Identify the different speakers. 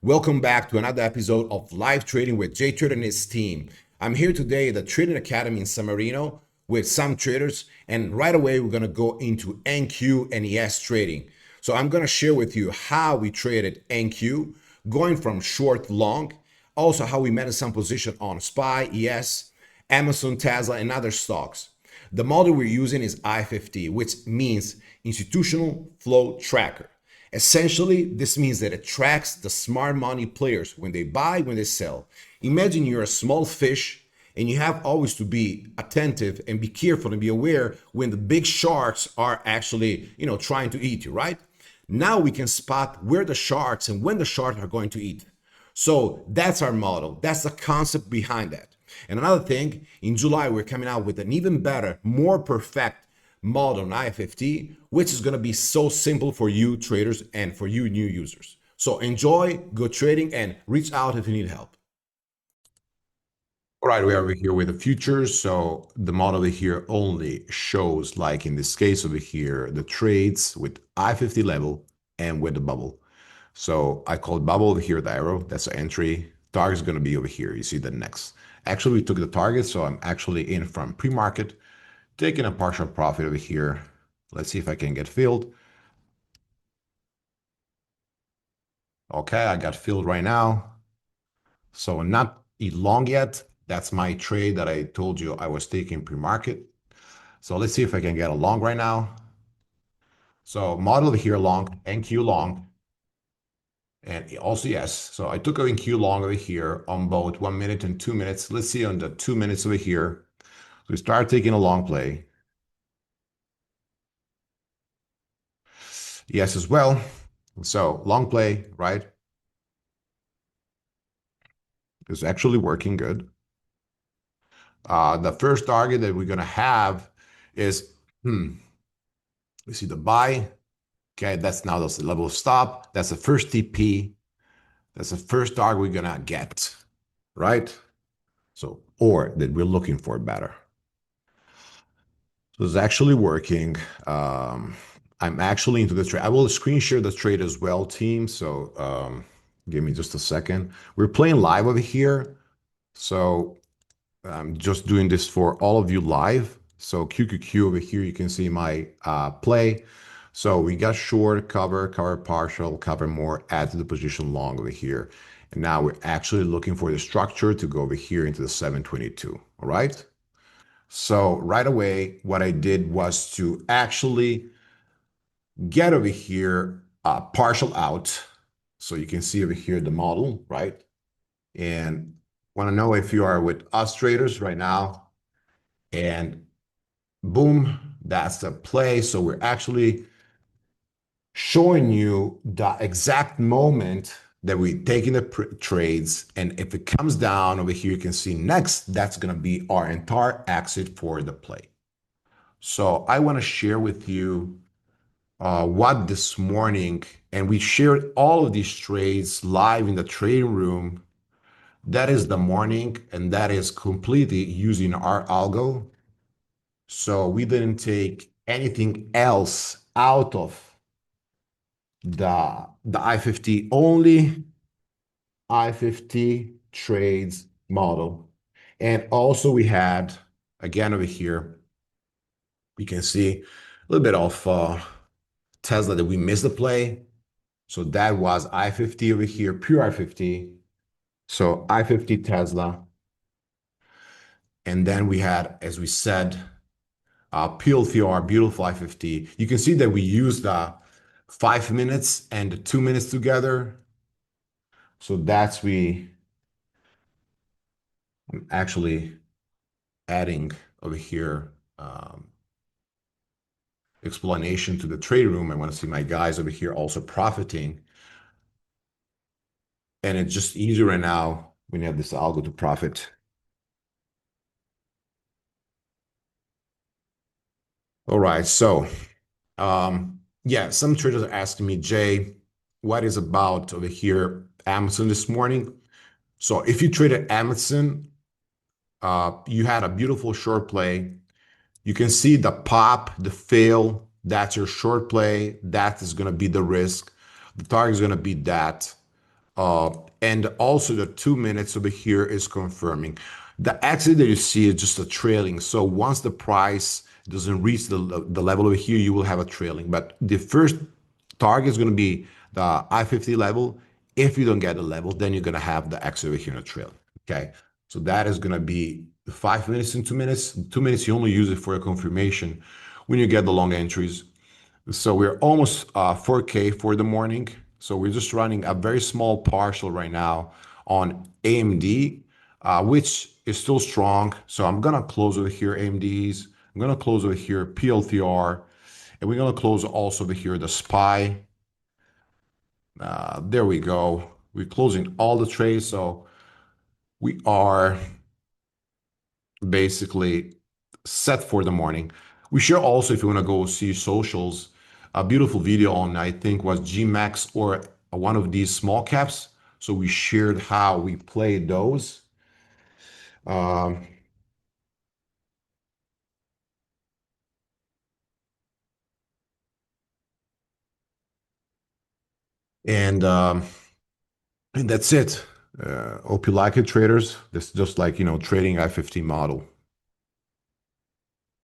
Speaker 1: Welcome back to another episode of Live Trading with Jtrader and his team. I'm here today at the Trading Academy in San Marino with some traders, and right away we're going to go into NQ and ES trading. So I'm going to share with you how we traded NQ, going from short long, also how we managed some position on SPY, ES, Amazon, Tesla, and other stocks. The model we're using is IFT, which means Institutional Flow Tracker. Essentially, this means that it tracks the smart money players when they buy, when they sell. Imagine you're a small fish and you have always to be attentive and be careful and be aware when the big sharks are actually, trying to eat you, right? Now we can spot where the sharks and when the sharks are going to eat. So that's our model. That's the concept behind that. And another thing, in July, we're coming out with an even better, more perfect model on IFT, which is going to be so simple for you traders and for you new users. So enjoy, good trading, and reach out if you need help. All right, we are over here with the futures. So the model over here only shows, like in this case over here, the trades with I-50 level and with the bubble. So I call bubble over here the arrow. That's the entry. Target is going to be over here. You see the next. Actually, we took the target, so I'm actually in from pre-market, taking a partial profit over here. Let's see if I can get filled. Okay, I got filled right now. So not long yet. That's my trade that I told you I was taking pre-market. So let's see if I can get a long right now. So model over here long, NQ long. And also, yes, so I took a NQ long over here on both 1 minute and 2 minutes. Let's see on the 2 minutes over here. So we start taking a long play. Yes, as well. So long play, right? It's actually working good. The first target that we're going to have is, we see the buy. Okay, that's now the level of stop. That's the first TP. That's the first target we're going to get, right? So, or that we're looking for better. So it's actually working. I'm actually into the trade. I will screen share the trade as well, team. So give me just a second. We're playing live over here. So I'm just doing this for all of you live. So QQQ over here, you can see my play. So we got short, cover partial, cover more, add to the position long over here. And now we're actually looking for the structure to go over here into the 722, all right? So right away, what I did was to actually get over here partial out. So you can see over here the model, right? And want to know if you are with us traders right now. And boom, that's the play. So we're actually showing you the exact moment that we're taking the trades. And if it comes down over here, you can see next, that's going to be our entire exit for the play. So I want to share with you what this morning, and we shared all of these trades live in the trading room. That is the morning, and that is completely using our algo. So we didn't take anything else out of the I-50, only I-50 trades model. And also we had, again over here, we can see a little bit of Tesla that we missed the play. So that was I-50 over here, pure I-50. So I-50 Tesla. And then we had, as we said, PLFR, beautiful I-50. You can see that we used 5 minutes and 2 minutes together. So that's I'm actually adding over here explanation to the trade room. I want to see my guys over here also profiting. And it's just easier right now when you have this algo to profit. All right, so yeah, some traders are asking me, Jay, what is about over here Amazon this morning? So if you traded Amazon, you had a beautiful short play. You can see the pop, the fail, that's your short play. That is going to be the risk. The target is going to be that. Uh, and also the 2 minutes over here is confirming. The exit that you see is just a trailing. So once the price doesn't reach the level over here, you will have a trailing. But the first target is going to be the I-50 level. If you don't get the level, then you're going to have the exit over here in a trail. Okay. So that is going to be 5 minutes and 2 minutes. 2 minutes, you only use it for a confirmation when you get the long entries. So we're almost 4K for the morning. So we're just running a very small partial right now on AMD, which is still strong. So I'm gonna close over here AMDs. I'm gonna close over here PLTR, and we're gonna close also over here the SPY. There we go. We're closing all the trades. So we are basically set for the morning. We share also, if you want to go see socials, a beautiful video on, I think, was GMAX or one of these small caps. So we shared how we played those. Um, and um, and that's it. Hope you like it, traders. This is just like, trading I-50 model.